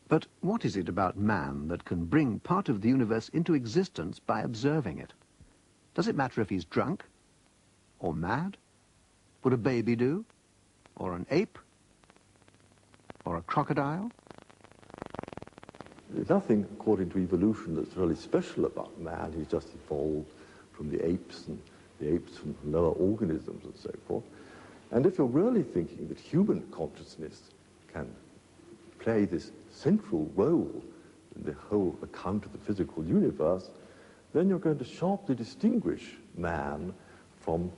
But what is it about man that can bring part of the universe into existence by observing it? Does it matter if he's drunk? Or mad? Would a baby do? Or an ape? Or a crocodile? There's nothing, according to evolution, that's really special about man. He's just evolved from the apes, and the apes from lower organisms and so forth. And if you're really thinking that human consciousness can play this central role in the whole account of the physical universe, then you're going to sharply distinguish man from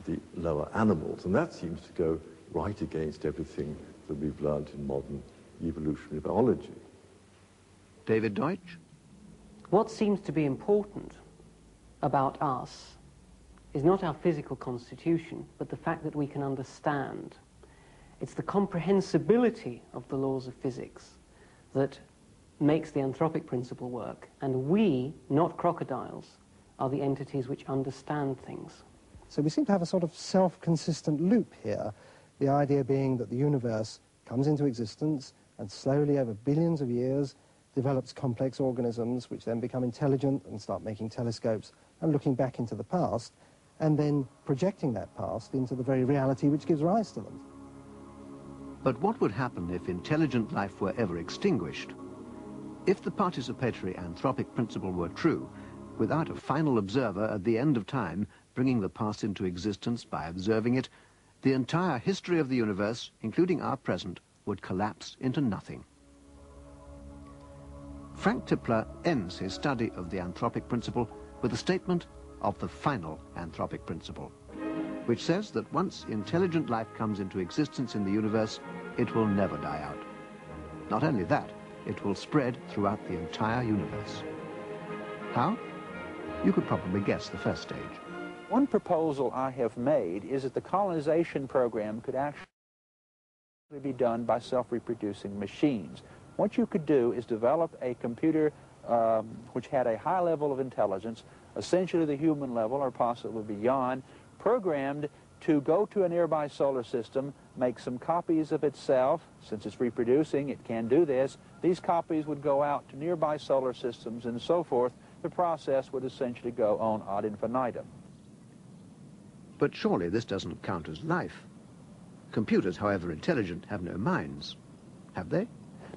the lower animals. And that seems to go right against everything that we've learned in modern evolutionary biology. David Deutsch? What seems to be important about us is not our physical constitution, but the fact that we can understand. It's the comprehensibility of the laws of physics that makes the anthropic principle work, and we, not crocodiles, are the entities which understand things. So we seem to have a sort of self-consistent loop here, the idea being that the universe comes into existence and slowly over billions of years develops complex organisms which then become intelligent and start making telescopes and looking back into the past and then projecting that past into the very reality which gives rise to them. But what would happen if intelligent life were ever extinguished? If the participatory anthropic principle were true, without a final observer at the end of time bringing the past into existence by observing it, the entire history of the universe, including our present, would collapse into nothing. Frank Tipler ends his study of the anthropic principle with a statement of the final anthropic principle, which says that once intelligent life comes into existence in the universe, it will never die out. Not only that, it will spread throughout the entire universe. How? You could probably guess the first stage. One proposal I have made is that the colonization program could actually be done by self-reproducing machines. What you could do is develop a computer which had a high level of intelligence, essentially the human level or possibly beyond, programmed to go to a nearby solar system, make some copies of itself. Since it's reproducing, it can do this. These copies would go out to nearby solar systems and so forth. The process would essentially go on ad infinitum. But surely this doesn't count as life. Computers, however intelligent, have no minds. Have they?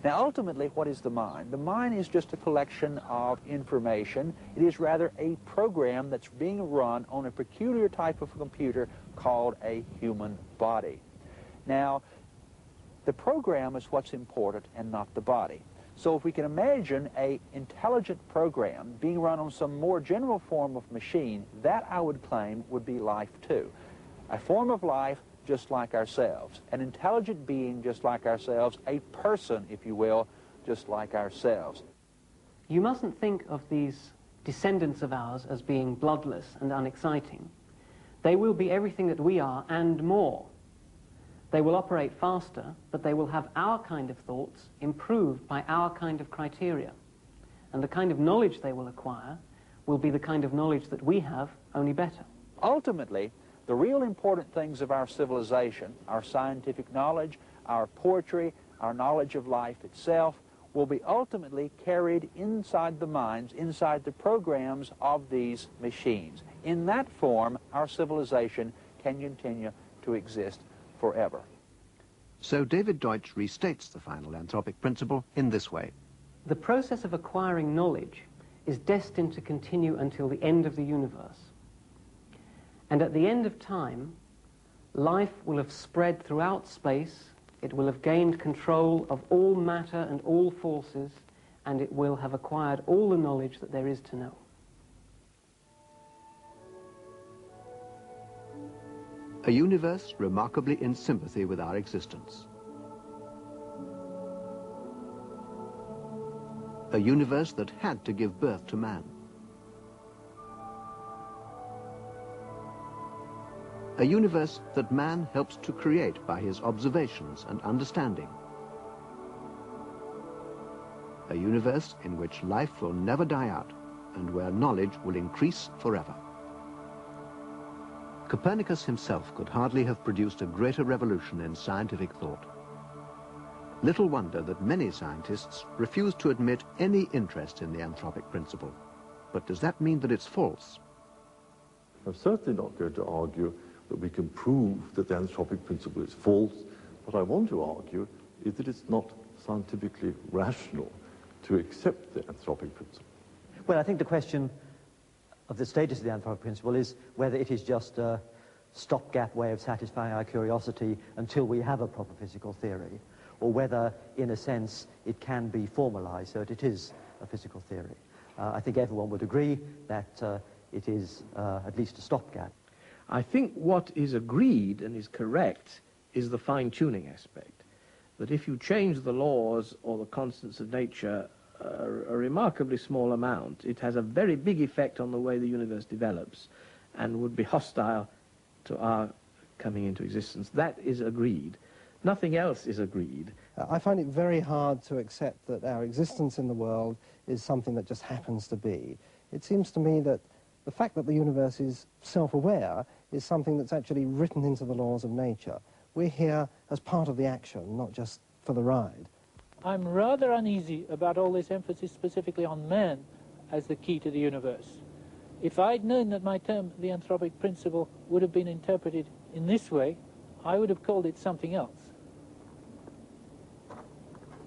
Now, ultimately, what is the mind? The mind is just a collection of information. It is rather a program that's being run on a peculiar type of computer called a human body. Now, the program is what's important and not the body. So if we can imagine an intelligent program being run on some more general form of machine, that I would claim would be life too. A form of life just like ourselves, an intelligent being just like ourselves, a person, if you will, just like ourselves. You mustn't think of these descendants of ours as being bloodless and unexciting. They will be everything that we are and more. They will operate faster, but they will have our kind of thoughts improved by our kind of criteria. And the kind of knowledge they will acquire will be the kind of knowledge that we have, only better. Ultimately, the real important things of our civilization, our scientific knowledge, our poetry, our knowledge of life itself, will be ultimately carried inside the minds, inside the programs of these machines. In that form, our civilization can continue to exist forever. So David Deutsch restates the final anthropic principle in this way. The process of acquiring knowledge is destined to continue until the end of the universe. And at the end of time, life will have spread throughout space, it will have gained control of all matter and all forces, and it will have acquired all the knowledge that there is to know. A universe remarkably in sympathy with our existence. A universe that had to give birth to man. A universe that man helps to create by his observations and understanding. A universe in which life will never die out and where knowledge will increase forever. Copernicus himself could hardly have produced a greater revolution in scientific thought. Little wonder that many scientists refuse to admit any interest in the anthropic principle. But does that mean that it's false? I'm certainly not going to argue that we can prove that the anthropic principle is false. What I want to argue is that it's not scientifically rational to accept the anthropic principle. Well, I think the question of the status of the anthropic principle is whether it is just a stopgap way of satisfying our curiosity until we have a proper physical theory, or whether, in a sense, it can be formalized so that it is a physical theory. I think everyone would agree that it is at least a stopgap. I think what is agreed and is correct is the fine-tuning aspect, that if you change the laws or the constants of nature a remarkably small amount, it has a very big effect on the way the universe develops and would be hostile to our coming into existence. That is agreed. Nothing else is agreed. I find it very hard to accept that our existence in the world is something that just happens to be. It seems to me that the fact that the universe is self-aware is something that's actually written into the laws of nature. We're here as part of the action, not just for the ride. I'm rather uneasy about all this emphasis specifically on man as the key to the universe. If I'd known that my term, the anthropic principle, would have been interpreted in this way, I would have called it something else.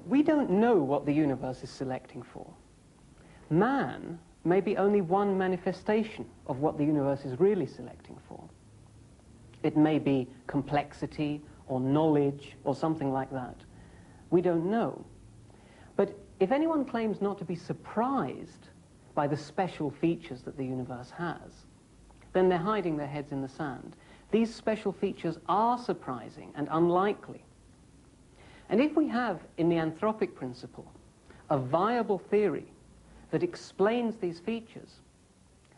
We don't know what the universe is selecting for. Man may be only one manifestation of what the universe is really selecting for. It may be complexity or knowledge or something like that. We don't know. But if anyone claims not to be surprised by the special features that the universe has, then they're hiding their heads in the sand. These special features are surprising and unlikely. And if we have, in the anthropic principle, a viable theory that explains these features,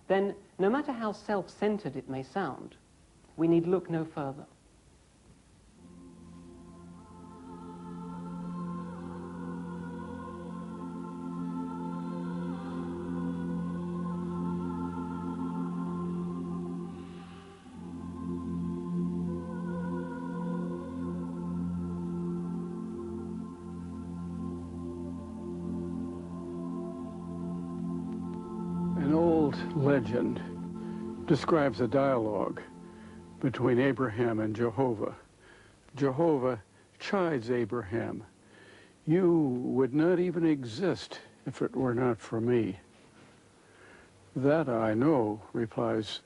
then no matter how self-centered it may sound, we need look no further. An old legend describes a dialogue between Abraham and Jehovah. Jehovah chides Abraham. You would not even exist if it were not for me. That I know, replies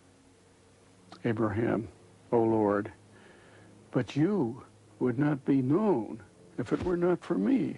Abraham, O Lord, but you would not be known if it were not for me.